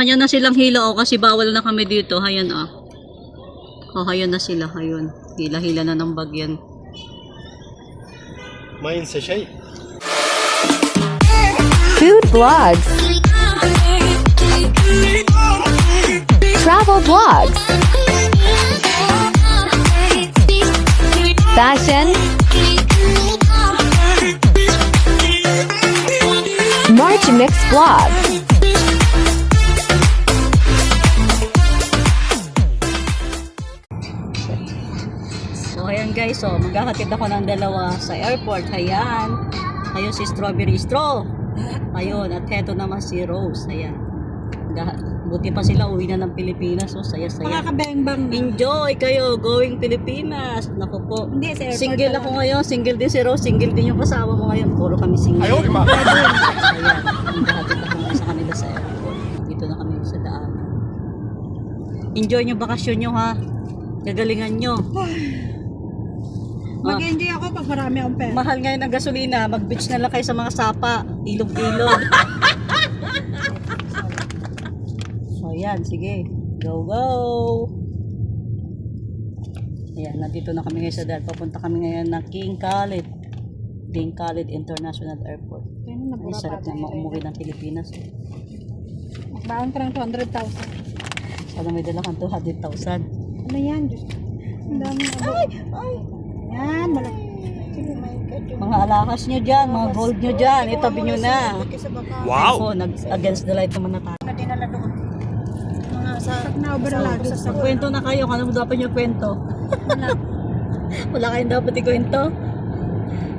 Kanya na silang hila kasi bawal na kami dito. Hayan hayan na sila. Hayun. Hila-hila na ng bagyan. Main sa siya. Food vlogs, travel vlogs, fashion, March Mix vlog. So, ayan guys. So, magkakatid ako ng dalawa sa airport. Ayan. Ayun si Strawberry Straw. Ayun. At heto naman si Rose. Ayan. Buti pa sila uwi na ng Pilipinas. So, saya-saya. Makakabang-bang. Enjoy kayo going Pilipinas. Naku po. Hindi, sa airport Single lang. ako ngayon. Single din si Rose. Single din yung kasama mo ngayon. Puro kami single. Ayaw, di ba? Ayan. Magkakatid ako ngayon sa kanila sa airport. Dito na kami sa daan. Enjoy nyo bakasyon nyo ha. Gagalingan nyo. Mag-enjoy ako pag marami akong pera. Mahal ngayon ang gasolina. Mag-beach na lang kayo sa mga sapa. Ilog-ilog. So yan, sige. Go, go! Ayan, nandito na kami ngayon sa daan. Papunta kami ngayon ng King Khalid. King Khalid International Airport. Ay, sarap na umuwi ng Pilipinas. Baon ka ng 200,000. Sana may dala kang 200,000. Ano yan? Diyos ko. Ang dami na. Ay! Yan, malaki. Sige, may kadyo. Mga alakas nyo dyan, mga gold nyo dyan. Itabi nyo na. Wow! Ako, against the light naman na tayo. Na dinala doon. Mga sa na-overlado sa Kwento na kayo, kung ano dapat nyo kwento. Wala kayong dapat ikwento.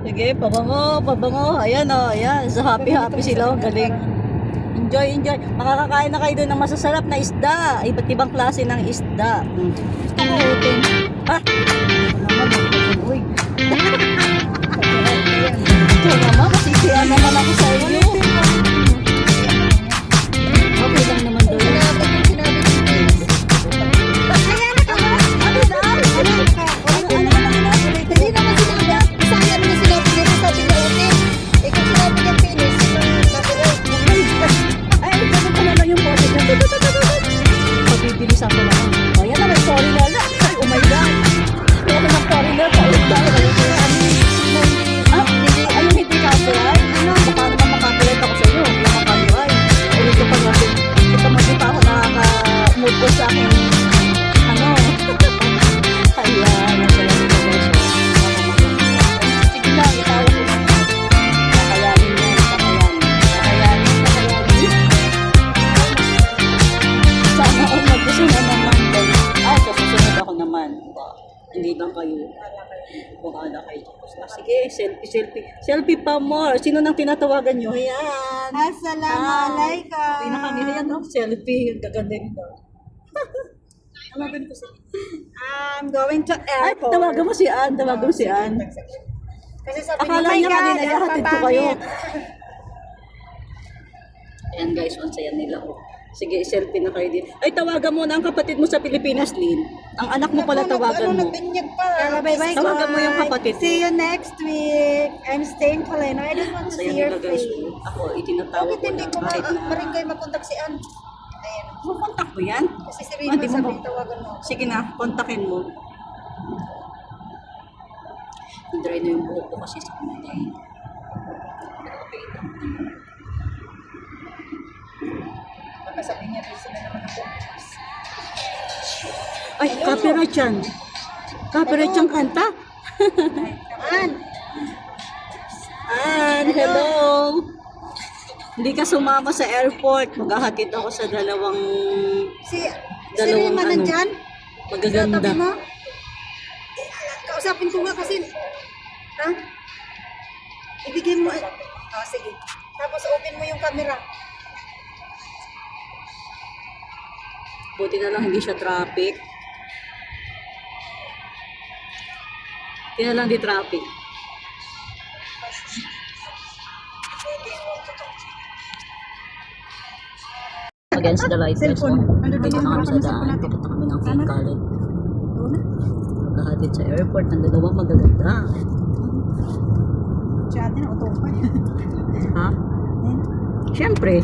Sige, pabango. Ayan o, ayan. So happy sila. Galing. Enjoy. Makakakain na kayo doon ng masasarap na isda. Iba't ibang klase ng isda. Gusto ko utin. Ha? Uy. Ito naman, masisiyan naman ako sa inyo. Okay lang naman doon. Hindi naman sinabi. Sayang na sinabi nila sa ating ulit. Ikaw sinabi ng penis. Ay, ganun ko na lang yung boses niya. Pabibilisan ko lang. O, yan na, may foreigner na. Ay, oh my God. Meron ng foreigner pa. Ayun, hindi copyright. Baka naman makapiright ako sa iyo. Hindi makapiright. Ulit ko pa natin. Ito magkita ako nakaka-mood ko sa aking Ayan, yan sila dito guys. Sige lang, itawag ko na. Kakayanin yan, kakayanin. Sana ako magsusunod naman guys. Susunod ako naman. Hindi lang kayo. Bukala kayo. Sige, selfie pa more. Sino nang tinatawagan nyo? Ayan. Assalamualaikum. Pinakami, ayan no? Selfie. Gaganda nito. Tawagin ko siya. I'm going to Ay, airport. tawagan mo si Ann. Kasi sabi Akala niya kanina ihahatid ko kayo. papangit. Ayan guys, ang saya nila. Sige, selfie na kayo din. Ay, tawagan mo na ang kapatid mo sa Pilipinas, Lynn. Ang anak mo pala tawagan mo. Nagbinyag pa. Bye-bye. Tawagan mo yung kapatid mo. See you next week. I'm staying pala. I don't want to Saya see your nila guys. face. Ako, itinatawag Bakit ko hindi na ko kahit na... maringay makontak si Ann? Ayan. Kontak mo yan? Kasi si Ah, di Rima mo sabi, ba? tawagan mo. Sige na, kontakin mo. Dry na yung buhok ko kasi sa kanila eh. Okay lang. Baka sabi niya, busy na naman ako. Ay, copyright yan. Copyright yung kanta. Ann! Ann, hello. Hindi ka sumama sa airport. Maghahatid ako sa dalawang Si Dalawang Rima ano, nandyan? magaganda. Sa tabi mo? Kausapin ko nga kasi. Ha? Ibigay mo. Sige. Tapos open mo yung camera. Buti na lang hindi siya traffic. Buti na lang di traffic. Against the light. Cellphone. Dito na kami sa daan. Papunta kami ng King Khalid. Maghahatid sa airport ng dalawang magaganda. Si ate na auto pa. Ha? Siyempre.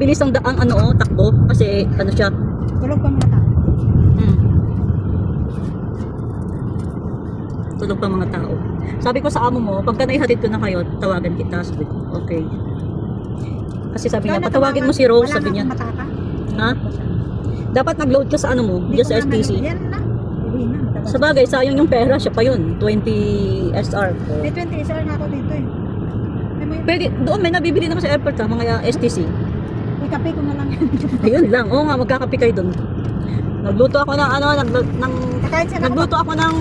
mabilis ang daang takbo kasi ano siya. Tulog pa mga tao. Hmm. Tulog pa mga tao. Sabi ko sa amo mo, pagka naihatid ko na kayo, tawagan kita. Sabi ko, okay. Kasi sabi niya, patawagin mo si Rose, sabi niya. Ha? Dapat nag-load ka sa ano mo, just sa STC. Yan na. Uwi na. Matagal. Sa bagay, sayang yung pera, siya pa yun. 20 SR. May 20 SR na ako dito eh. Pwede, doon may nabibili naman sa airport ha, mga STC. May kape ko na lang yan. Ayun lang, oo nga, magkakape kayo doon. Nagluto ako ng Kahit siya nagluto ako ng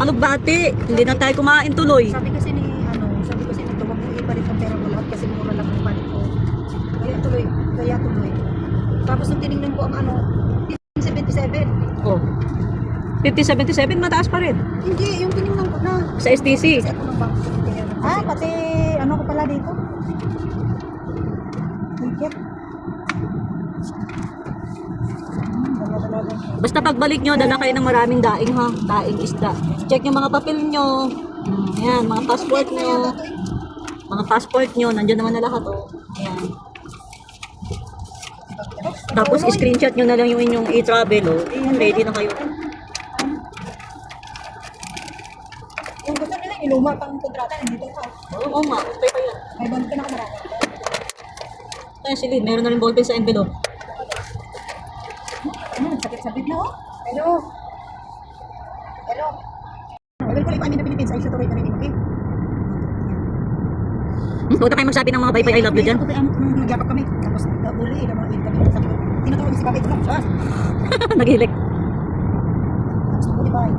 alugbati. Hindi na tayo kumain tuloy. sabi kasi ni ito, wag mo ipalit ang pera ko lahat kasi mura lang ang palit ko. Kaya tuloy. Tapos nung tinignan ko ang 77. Oh. 50-77, mataas pa rin. Hindi, yung tinignan ko na. Sa STC. Kasi ako ng bank. Pati ano ko pala dito. Ticket. Basta pagbalik nyo, dala kayo ng maraming daing ha. Daing isda. Check yung mga papel nyo. Ayan, mga passport nyo. Mga passport nyo, nandyan naman na lahat oh. Ayan. Tapos screenshot nyo na lang yung inyong e-travel oh. Ready na kayo. Yung gusto nila, iluma pang kontrata, nandito pa. Oo nga, okay pa yan. May bond ka na kamarami. Ayan si Lynn, meron na rin ballpen sa envelope. Sakit-sakit na oh. Hello. Hello. Well, kung I'm in the Philippines, I should already rin, okay? Huwag na kayo magsabi ng mga bye-bye I love you dyan. Nagyapak kami. Tapos, uli, naman kami. Sabi ko, tinatawag si Papa ito lang. Sas. Nagilik. Tapos, uli, bye.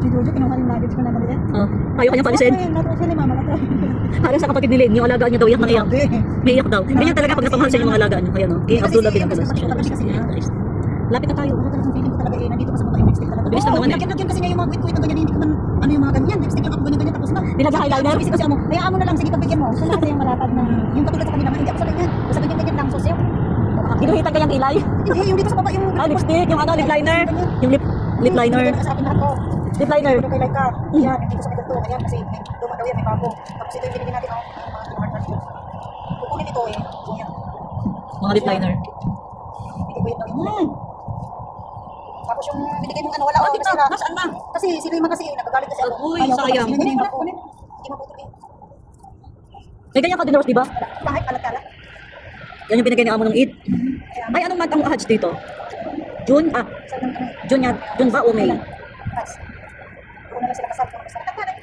Si Jojo, kinuha yung nuggets ko na mali yan. Oh, kayo kanyang palisin. Natuwa siya ni Mama. Parang sa kapatid ni Lynn, yung alagaan niya daw, iyak na iyak. May iyak daw. Ganyan talaga pag napamahal sa inyo mga alagaan niyo. Ayan o, King Abdullah bin Abdullah. Guys, lapit na tayo. Talagang feeling ko talaga nandito pa sa mga lipstick talaga. Mabilis lang naman eh. Lagyan kasi niya yung mga kwit-kwit na ganyan, hindi ko man, yung mga ganyan, lipstick lang ako ganyan, tapos na. Nilagay-highlighter? Isip kasi mo, hayaan mo na lang, sige pagbigyan mo. Sana kasi yung malatag na, yung katulad sa kanila, hindi ako sa ganyan. Basta ganyan lang, sosyo. Ginuhitan kayang ilay. Hindi, yung dito sa baba, yung... Lipstick, yung lip liner. Yung lip liner. Sa akin lahat to. Lip liner. Ito kay Laika. Yan, dito sa kanila to. Ayan, kasi may luma daw yan, may bago. Tapos ito yung binigyan natin, yung mga smart na dito. Kukunin ito eh. So yan. Mga lip liner. Hindi ko yun. Tapos yung binigay mong wala Oh, ako dito, kasi nasaan na? Kasi si Lima kasi nagagalit kasi ako. Uy, Ayaw ko sayang. kasi hindi maputol. Hindi maputol eh. May ganyan ka din, Rose, di ba? Bakit kalat-kalat? Yan yung binigay ni amo ng eat. Ay, anong month ang Hajj dito? June? June yan. June ba o May? Tapos, kung na lang sila kasal, kung kasal, nagkalat.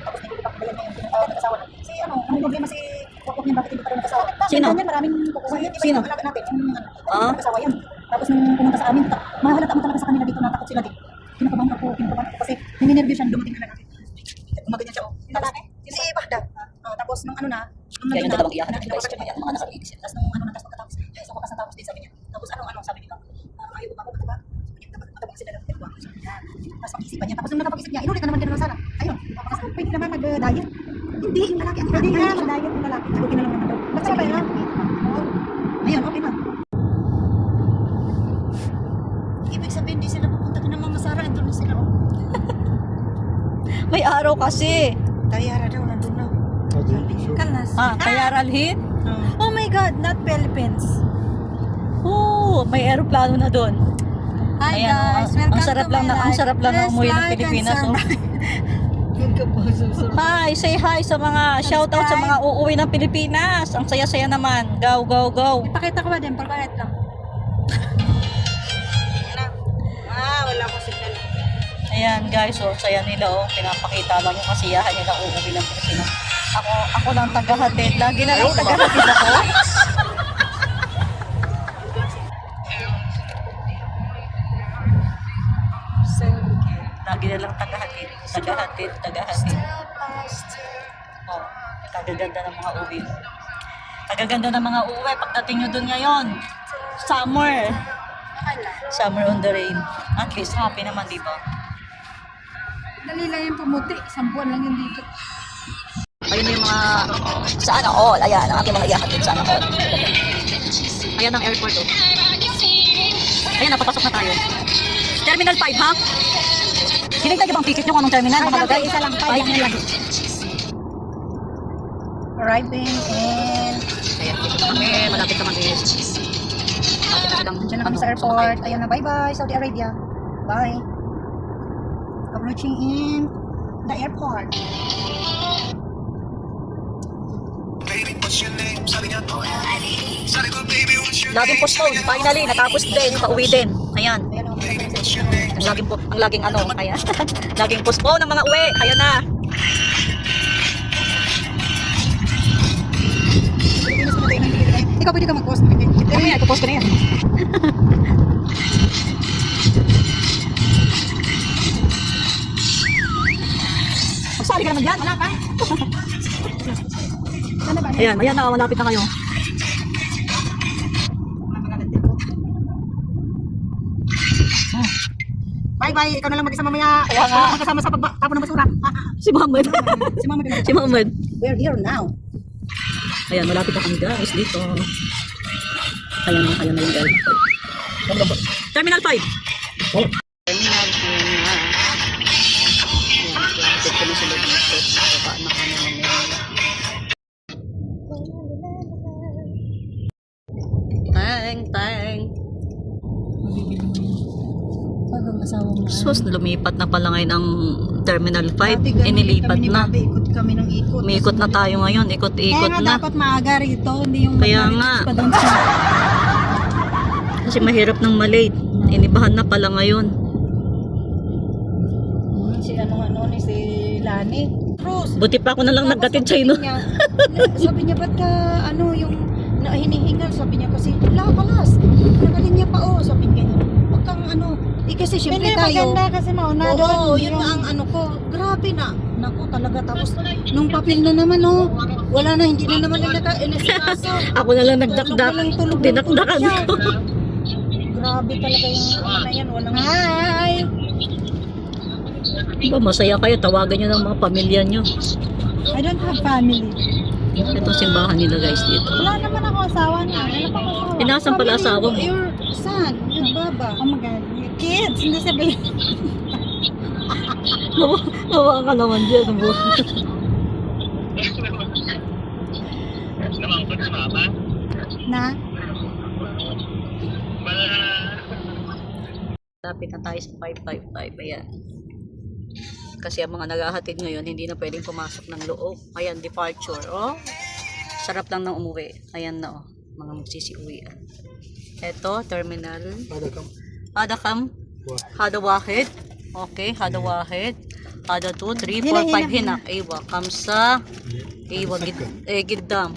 Tapos hindi ko ipagbayan na yung tinatawag na kasawa. Si ano, ang problema si Wakok niya, bakit hindi pa rin nakasawa? Sino? Ganyan, maraming kukuha. Sino? Yung alaga natin, yung kasawa yan. Tapos nung pumunta sa amin, mahalata mo talaga sa kanila dito, natakot sila dito. Kinakabahan ako kasi nininervyo siya, dumating na lang. Gumaganyan siya, oh. Lalaki? Yung si Baghdad. Tapos nung ano na, Kaya yung dalawang iyakan natin guys, kaya mga nakakaiisip. tapos nung ano na, tapos pagkatapos, ay, sa wakas na tapos din sabi niya. Tapos ano, sabi nila, ayaw ko ba ako mataba? Sabi niya, matabang sila lang. Tapos pag-isipan niya. Tapos nung nakapag-isip niya, inulit na naman din sana. Ayun, pwede naman mag-diet. Hindi, yung lalaki. Pwede na mag-diet yung lalaki. Okay na lang naman daw. Basta okay na. Ayun, okay na. Ibig sabihin, di sila pupunta ka ng mga Sara, andun na sila. May araw kasi. Tayara daw, nandun na. Kanas. Kaya ralhin? Oh my God, not Philippines. Oo, may aeroplano na doon. Hi Ayan, guys, ang welcome sarap to lang my na, life. ang sarap lang na Please umuwi ng like and Pilipinas. Oh. subscribe. Hi, say hi sa mga shout out sa mga uuwi ng Pilipinas. Ang saya-saya naman. Go, go, go. Pakita ko ba din, pagkakit lang. Wala ko signal. Ayan guys, oh, saya nila oh. Pinapakita lang yung kasiyahan nila uuwi ng Pilipinas. Ako lang tagahatid. Lagi na lang tagahatid ako. Lagi na lang tagahatid. Tagahatid. Oh, kagaganda ng mga uwi. Kagaganda ng mga uwi. Pagdating nyo dun ngayon, summer on the rain. At least happy naman, di ba? Dali lang yung pumuti, isang buwan lang yun dito. Ayun na yung mga sana all. Ayan, ang aking mga iyahatid sana all. Ayan ang airport oh. Ayan, napapasok na tayo. Terminal 5 ha? Hinintay niyo bang ticket nyo kung anong terminal? Makalagay? Isa lang, 5 lang lang. Arriving in... Ayan, dito na kami. Malapit malapit na kami. Diyan na kami sa airport. Ayun na, bye-bye, Saudi Arabia. Bye. Approaching in the airport. Laging postpone. Finally, natapos din. Pauwi din. Ayan. Ayan o, Ang laging ano, ayan. Laging postpone ng mga uwi. Ayan na. ikaw pwede ka mag-post. Pero yan, ipopost ko na yan. Magsali ka naman dyan. Wala pa? Sana ba? Ayan, ayan na. Malapit na kayo. Bye-bye, ikaw na lang mag-isa mamaya. Kaya nga. Magkasama sa pagtapon ng basura. Si Muhammad. Si Mama din. Si Muhammad. We're here now. Ayan, malapit na kami guys dito. Ayan na yung guys. Terminal 5. Oh. Terminal 5 na. Ayan, malapit kami sa loob dito. Baba na kami mamaya. Tang. Parang asawa mo. Sus, lumipat na pala ngayon ang Terminal 5. Dati ganun Inilipat kami ni na. Bobby, ikot kami ng ikot. Umiikot na tayo ngayon. Ikot-ikot Kaya nga na. dapat maaga rito, hindi yung Kaya mag-marites nga. pa doon sa... Kasi mahirap ng malate. Inibahan na pala ngayon. Si ni si Lani. Cruz. Buti pa ako na lang naggatid sa'yo, no? Sabi niya, ba't ka, yung hinihingal? Sabi niya kasi, lakalas. Nakalinya pa, sabi niya. Huwag kang, kasi syempre tayo. Maganda kasi mauna doon. Yun nga ang ko. Grabe na. Naku, talaga. Tapos, nung papel na naman, wala na, hindi na naman inasikaso. Ako na lang nagdakdak. Dinakdakan ko. Grabe talaga yung na yan. Walang... Hi! Diba, masaya kayo. Tawagan nyo ng mga pamilya nyo. I don't have family. Itong simbahan nila guys dito. Wala naman ako asawa niya. Wala pa asawa. Inasan pala asawa mo? Your son, your baba. Oh my God. Your kids. Hindi sabihin. Nawa ka naman dyan. Na? Lapit na tayo sa 555. Ayan. Kasi ang mga naghahatid ngayon, hindi na pwedeng pumasok ng loob. Ayan, departure. Oh, sarap lang ng umuwi. Ayan na, mga magsisiuwian. Ito, terminal. Hada kam. Hada wahid. Okay, hada wahid. Hada 2, 3, 4, 5 hinak. Aywa, kamsa. Aywa, giddam.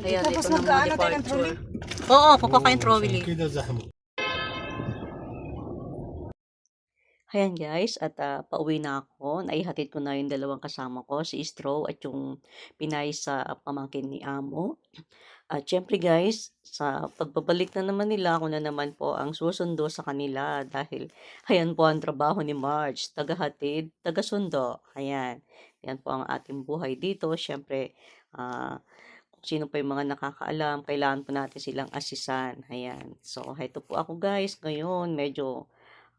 Ayan, ito na mga departure. Oo, papakain trolley. Ayan guys, at pauwi na ako. Naihatid ko na yung dalawang kasama ko, si Istro at yung Pinay sa pamangkin ni Amo. At syempre guys, sa pagbabalik na naman nila, ako na naman po ang susundo sa kanila dahil ayan po ang trabaho ni Marge, tagahatid, tagasundo. Ayan, yan po ang ating buhay dito. Syempre, kung sino pa yung mga nakakaalam, kailangan po natin silang asisan. Ayan, so ito po ako guys, ngayon medyo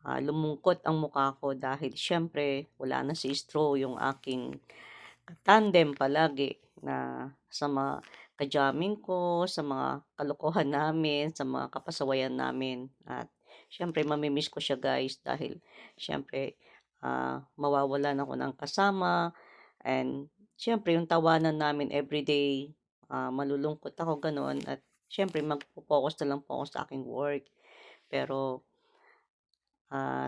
lumungkot ang mukha ko dahil syempre wala na si Istro, yung aking tandem palagi na sa mga kajaming ko, sa mga kalokohan namin, sa mga kapasawayan namin. At syempre mamimiss ko siya guys dahil syempre mawawalan ako ng kasama, and syempre yung tawanan namin everyday, malulungkot ako ganon, at syempre magpo-focus na lang po ako sa aking work. Pero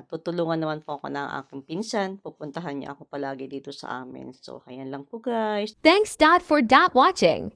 tutulungan naman po ako ng aking pinsan. Pupuntahan niya ako palagi dito sa amin. So, ayan lang po guys. Thanks for watching.